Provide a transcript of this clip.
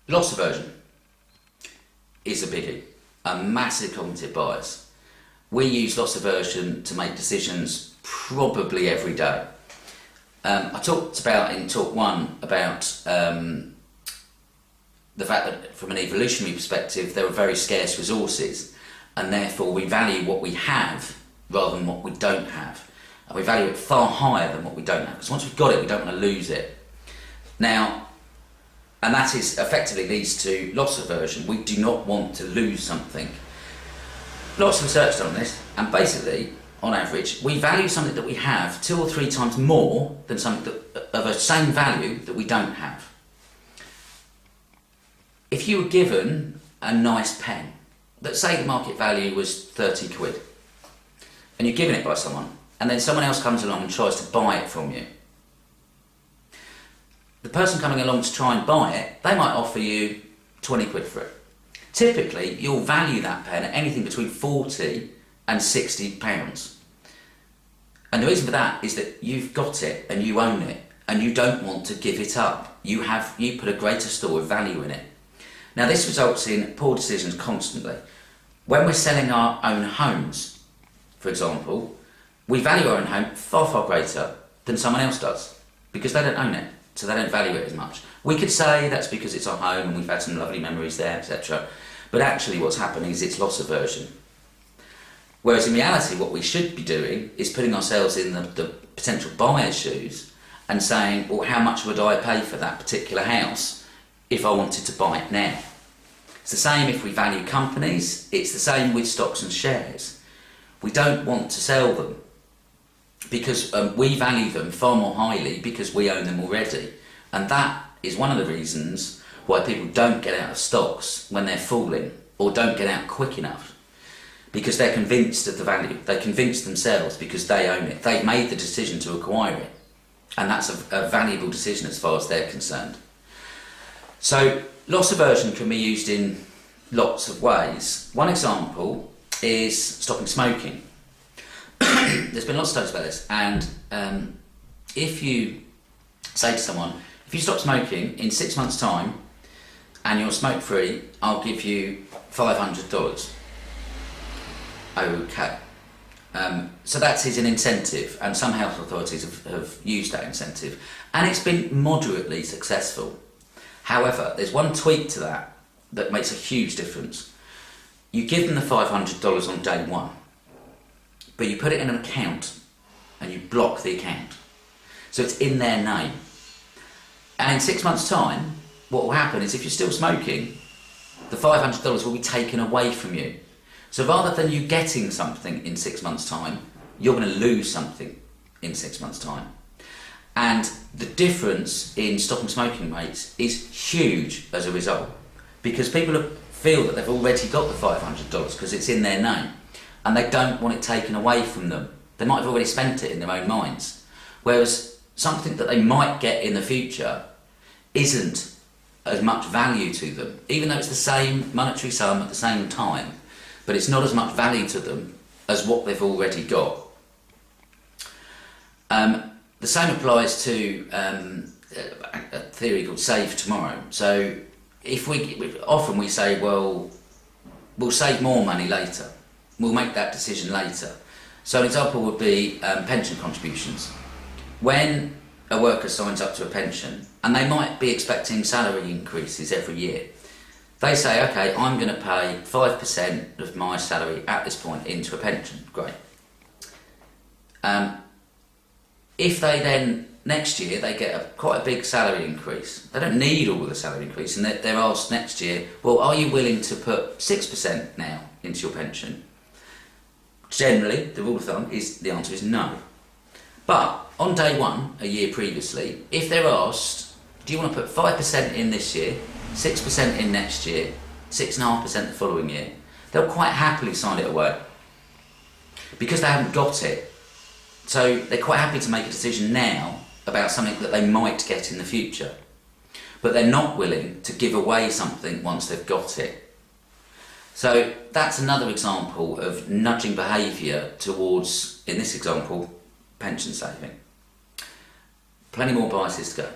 Loss aversion is a biggie, a massive cognitive bias. We use loss aversion to make decisions probably every day. I talked about in talk 1 about the fact that from an evolutionary perspective there are very scarce resources, and therefore we value what we have rather than what we don't have. And we value it far higher than what we don't have, because once we've got it we don't want to lose it. Now, and that is effectively leads to loss aversion. We do not want to lose something. Lots of research on this, and basically, on average, we value something that we have 2 or 3 times more than something that, of a same value that we don't have. If you were given a nice pen, let's say the market value was 30 quid, and you're given it by someone, and then someone else comes along and tries to buy it from you. The person coming along to try and buy it, they might offer you 20 quid for it. Typically, you'll value that pen at anything between 40 and 60 pounds. And the reason for that is that you've got it and you own it, and you don't want to give it up. You put a greater store of value in it. Now, this results in poor decisions constantly. When we're selling our own homes, for example, we value our own home far, far greater than someone else does, because they don't own it. So they don't value it as much. We could say that's because it's our home and we've had some lovely memories there, etc. But actually what's happening is it's loss aversion. Whereas in reality what we should be doing is putting ourselves in the potential buyer's shoes and saying, well, how much would I pay for that particular house if I wanted to buy it now? It's the same if we value companies, it's the same with stocks and shares. We don't want to sell them, because we value them far more highly because we own them already. And that is one of the reasons why people don't get out of stocks when they're falling, or don't get out quick enough, because they're convinced of the value. They convince themselves because they own it. They've made the decision to acquire it, and that's a valuable decision as far as they're concerned. So loss aversion can be used in lots of ways. One example is stopping smoking. There's been lots of studies about this, and if you say to someone, if you stop smoking in 6 months' time and you're smoke free, I'll give you $500. Okay. So that is an incentive, and some health authorities have used that incentive, and it's been moderately successful. However, there's one tweak to that makes a huge difference. You give them the $500 on day 1, but you put it in an account and you block the account, so it's in their name. And in 6 months' time, what will happen is if you're still smoking, the $500 will be taken away from you. So rather than you getting something in 6 months' time, you're going to lose something in 6 months' time. And the difference in stopping smoking rates is huge as a result, because people feel that they've already got the $500 because it's in their name, and they don't want it taken away from them. They might have already spent it in their own minds. Whereas something that they might get in the future isn't as much value to them, even though it's the same monetary sum at the same time, but it's not as much value to them as what they've already got. The same applies to a theory called save tomorrow. So often we say, well, we'll save more money later. We'll make that decision later. So an example would be pension contributions. When a worker signs up to a pension, and they might be expecting salary increases every year, they say, okay, I'm going to pay 5% of my salary at this point into a pension. Great. If they then, next year, they get quite a big salary increase, they don't need all of the salary increase, and they're asked next year, well, are you willing to put 6% now into your pension? Generally, the rule of thumb is the answer is no. But on day 1, a year previously, if they're asked, do you want to put 5% in this year, 6% in next year, 6.5% the following year, they'll quite happily sign it away, because they haven't got it. So they're quite happy to make a decision now about something that they might get in the future, but they're not willing to give away something once they've got it. So that's another example of nudging behaviour towards, in this example, pension saving. Plenty more biases to go.